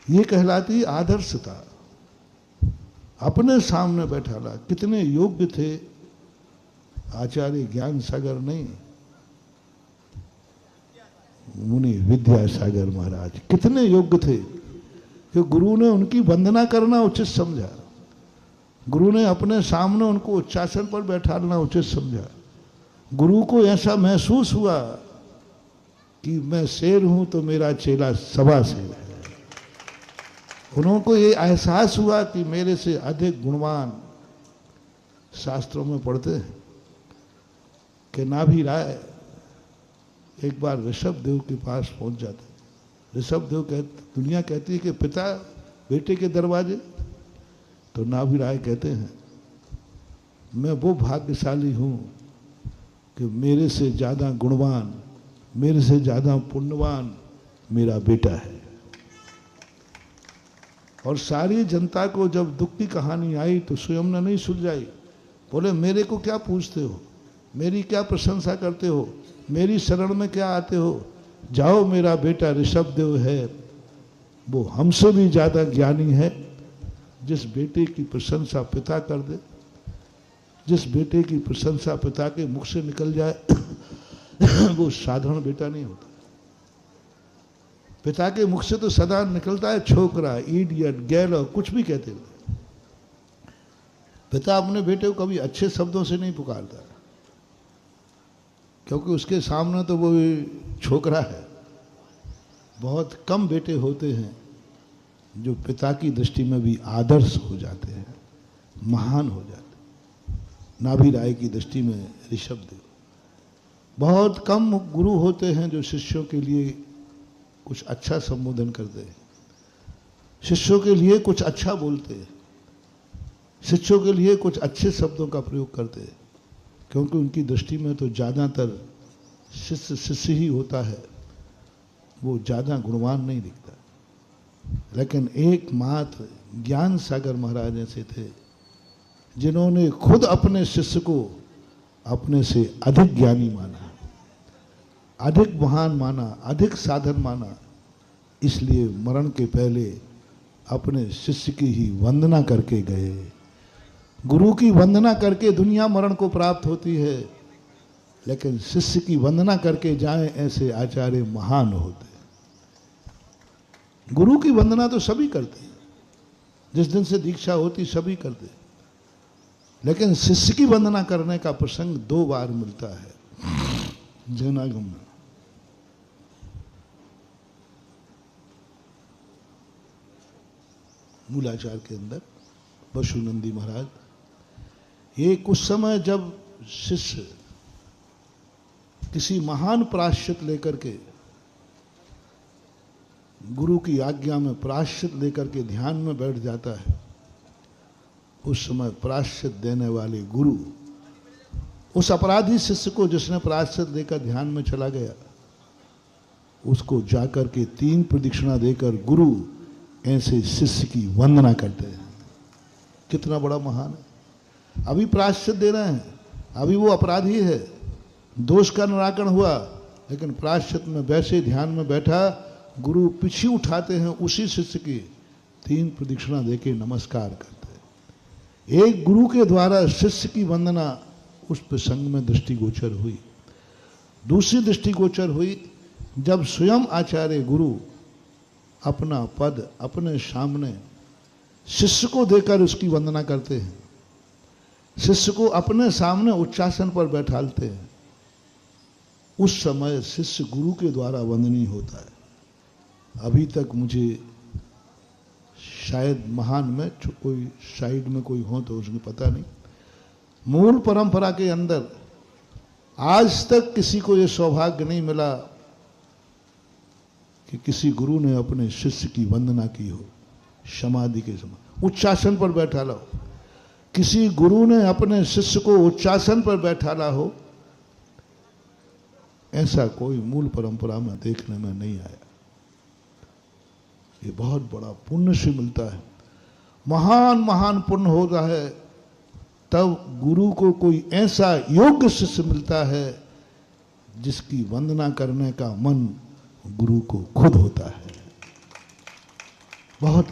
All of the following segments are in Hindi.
ये कहलाती आदर्शता। अपने सामने बैठाला। कितने योग्य थे आचार्य ज्ञान सागर नहीं, मुनि विद्यासागर महाराज कितने योग्य थे कि गुरु ने उनकी वंदना करना उचित समझा। गुरु ने अपने सामने उनको उच्चासन पर बैठाना उचित समझा। गुरु को ऐसा महसूस हुआ कि मैं शेर हूं तो मेरा चेला सवा शेर है। उनको ये एहसास हुआ कि मेरे से अधिक गुणवान, शास्त्रों में पढ़ते हैं कि नाभि राय एक बार ऋषभ देव के पास पहुंच जाते। ऋषभ देव दुनिया कहती है कि पिता बेटे के दरवाजे, तो नाभि राय कहते हैं मैं वो भाग्यशाली हूं कि मेरे से ज्यादा गुणवान, मेरे से ज्यादा पुण्यवान मेरा बेटा है। और सारी जनता को जब दुख की कहानी आई तो स्वयं ने नहीं सुलझाई। बोले मेरे को क्या पूछते हो, मेरी क्या प्रशंसा करते हो, मेरी शरण में क्या आते हो। जाओ, मेरा बेटा ऋषभ देव है, वो हमसे भी ज्यादा ज्ञानी है। जिस बेटे की प्रशंसा पिता कर दे, जिस बेटे की प्रशंसा पिता के मुख से निकल जाए वो साधारण बेटा नहीं होता। पिता के मुख से तो सदा निकलता है छोकरा, इडियट, गैलो, कुछ भी कहते हुए। पिता अपने बेटे को कभी अच्छे शब्दों से नहीं पुकारता, क्योंकि उसके सामने तो वो छोकरा है। बहुत कम बेटे होते हैं जो पिता की दृष्टि में भी आदर्श हो जाते हैं, महान हो जाते हैं। नाभि राय की दृष्टि में ऋषभ देव। बहुत कम गुरु होते हैं जो शिष्यों के लिए कुछ अच्छा संबोधन करते हैं, शिष्यों के लिए कुछ अच्छा बोलते हैं, शिष्यों के लिए कुछ अच्छे शब्दों का प्रयोग करते हैं, क्योंकि उनकी दृष्टि में तो ज़्यादातर शिष्य शिष्य ही होता है, वो ज़्यादा गुणवान नहीं दिखता। लेकिन एकमात्र ज्ञान सागर महाराज ऐसे थे जिन्होंने खुद अपने शिष्य को अपने से अधिक ज्ञानी माना, अधिक महान माना, अधिक साधन माना। इसलिए मरण के पहले अपने शिष्य की ही वंदना करके गए। गुरु की वंदना करके दुनिया मरण को प्राप्त होती है, लेकिन शिष्य की वंदना करके जाएं ऐसे आचार्य महान होते। गुरु की वंदना तो सभी करते हैं, जिस दिन से दीक्षा होती सभी करते, लेकिन शिष्य की वंदना करने का प्रसंग 2 बार मिलता है जनागम में। मूलाचार के अंदर पशुनंदी महाराज, ये कुछ समय जब शिष्य किसी महान प्रायश्चित लेकर के, गुरु की आज्ञा में प्रायश्चित लेकर के ध्यान में बैठ जाता है, उस समय प्रायश्चित देने वाले गुरु उस अपराधी शिष्य को जिसने प्रायश्चित लेकर ध्यान में चला गया, उसको जाकर के 3 प्रदक्षिणा देकर गुरु ऐसे शिष्य की वंदना करते हैं। कितना बड़ा महान है। अभी प्रायश्चित दे रहे हैं, अभी वो अपराधी है, दोष का निराकरण हुआ, लेकिन प्रायश्चित में वैसे ध्यान में बैठा, गुरु पीछे उठाते हैं उसी शिष्य की 3 प्रदक्षिणा देके नमस्कार करते हैं। एक गुरु के द्वारा शिष्य की वंदना उस प्रसंग में दृष्टिगोचर हुई। दूसरी दृष्टिगोचर हुई जब स्वयं आचार्य गुरु अपना पद अपने सामने शिष्य को देकर उसकी वंदना करते हैं, शिष्य को अपने सामने उच्चासन पर बैठालते हैं। उस समय शिष्य गुरु के द्वारा वंदनीय होता है। अभी तक मुझे शायद महान में कोई साइड में कोई हो तो उसको पता नहीं, मूल परंपरा के अंदर आज तक किसी को यह सौभाग्य नहीं मिला कि किसी गुरु ने अपने शिष्य की वंदना की हो। समाधि के समय उच्चासन पर बैठाला हो, किसी गुरु ने अपने शिष्य को उच्चासन पर बैठाला हो, ऐसा कोई मूल परंपरा में देखने में नहीं आया। ये बहुत बड़ा पुण्य से मिलता है, महान महान पुण्य होता है। तब गुरु को कोई ऐसा योग्य शिष्य मिलता है जिसकी वंदना करने का मन गुरु को खुद होता है। बहुत,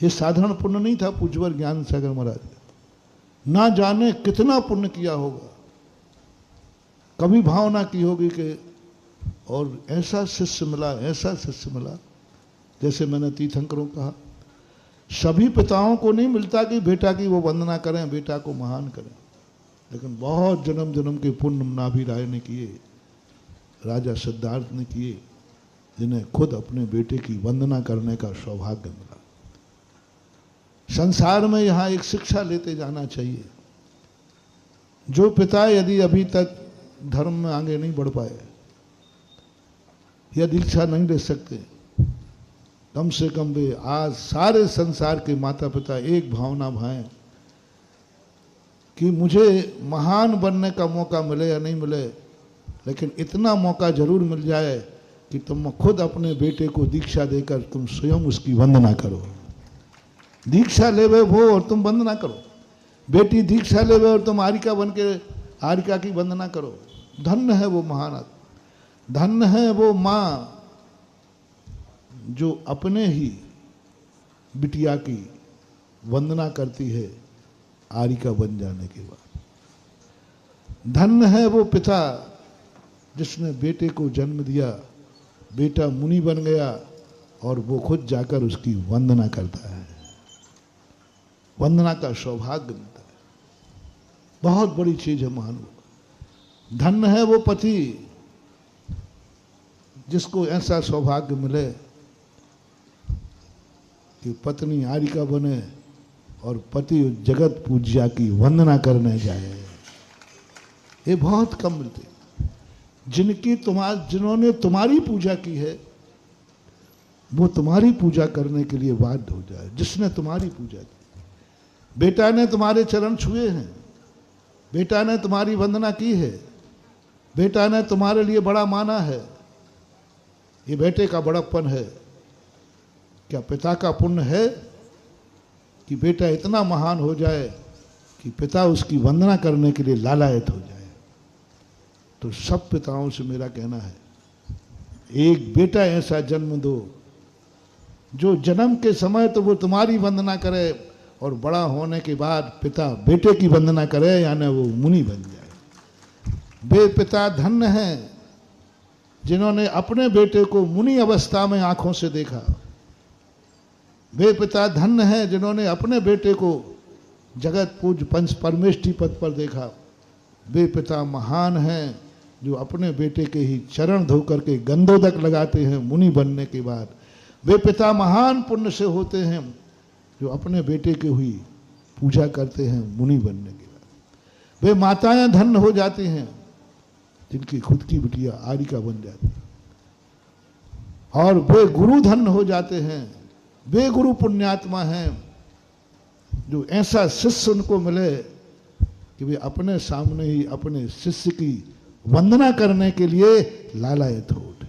ये साधारण पुण्य नहीं था पूज्यवर ज्ञान सागर महाराज, ना जाने कितना पुण्य किया होगा, कभी भावना की होगी कि और ऐसा शिष्य मिला, ऐसा शिष्य मिला। जैसे मैंने तीर्थंकरों कहा, सभी पिताओं को नहीं मिलता कि बेटा की वो वंदना करें, बेटा को महान करें, लेकिन बहुत जन्म जन्म के पुण्य नाभि राय ने किए, राजा सिद्धार्थ ने किए, जिन्हें खुद अपने बेटे की वंदना करने का सौभाग्य मिला। संसार में यहाँ एक शिक्षा लेते जाना चाहिए। जो पिता यदि अभी तक धर्म में आगे नहीं बढ़ पाए या दीक्षा नहीं ले सकते, कम से कम वे आज सारे संसार के माता पिता एक भावना भाएं कि मुझे महान बनने का मौका मिले या नहीं मिले, लेकिन इतना मौका जरूर मिल जाए कि तुम खुद अपने बेटे को दीक्षा देकर तुम स्वयं उसकी वंदना करो। दीक्षा लेवे वो और तुम वंदना करो। बेटी दीक्षा लेवे और तुम आरिका बन के आरिका की वंदना करो। धन्य है वो महान, धन्य है वो माँ जो अपने ही बिटिया की वंदना करती है आरिका बन जाने के बाद। धन्य है वो पिता जिसने बेटे को जन्म दिया, बेटा मुनि बन गया और वो खुद जाकर उसकी वंदना करता है, वंदना का सौभाग्य मिलता है। बहुत बड़ी चीज है महान। धन्य है वो पति जिसको ऐसा सौभाग्य मिले कि पत्नी आरिका बने और पति जगत पूज्या की वंदना करने जाए। ये बहुत कम मिलते। जिन्होंने तुम्हारी पूजा की है वो तुम्हारी पूजा करने के लिए बाध्य हो जाए। जिसने तुम्हारी पूजा की, बेटा ने तुम्हारे चरण छुए हैं, बेटा ने तुम्हारी वंदना की है, बेटा ने तुम्हारे लिए बड़ा माना है, ये बेटे का बड़प्पन है। क्या पिता का पुण्य है कि बेटा इतना महान हो जाए कि पिता उसकी वंदना करने के लिए लालायत हो जाए? तो सब पिताओं से मेरा कहना है, एक बेटा ऐसा जन्म दो जो जन्म के समय तो वो तुम्हारी वंदना करे और बड़ा होने के बाद पिता बेटे की वंदना करे, यानी वो मुनि बन जाए। वे पिता धन्य हैं जिन्होंने अपने बेटे को मुनि अवस्था में आंखों से देखा। वे पिता धन्य हैं जिन्होंने अपने बेटे को जगत पूज पंच परमेष्ठी पद पर देखा। वे पिता महान हैं जो अपने बेटे के ही चरण धो करके गंधोदक लगाते हैं मुनि बनने के बाद। वे पिता महान पुण्य से होते हैं जो अपने बेटे की हुई पूजा करते हैं मुनि बनने के बाद। वे माताएं धन्य हो जाती हैं जिनकी खुद की बिटिया आरिका बन जाती है। और वे गुरु धन्य हो जाते हैं, वे गुरु पुण्यात्मा हैं जो ऐसा शिष्य उनको मिले कि वे अपने सामने ही अपने शिष्य की वंदना करने के लिए लालायत हो उठे।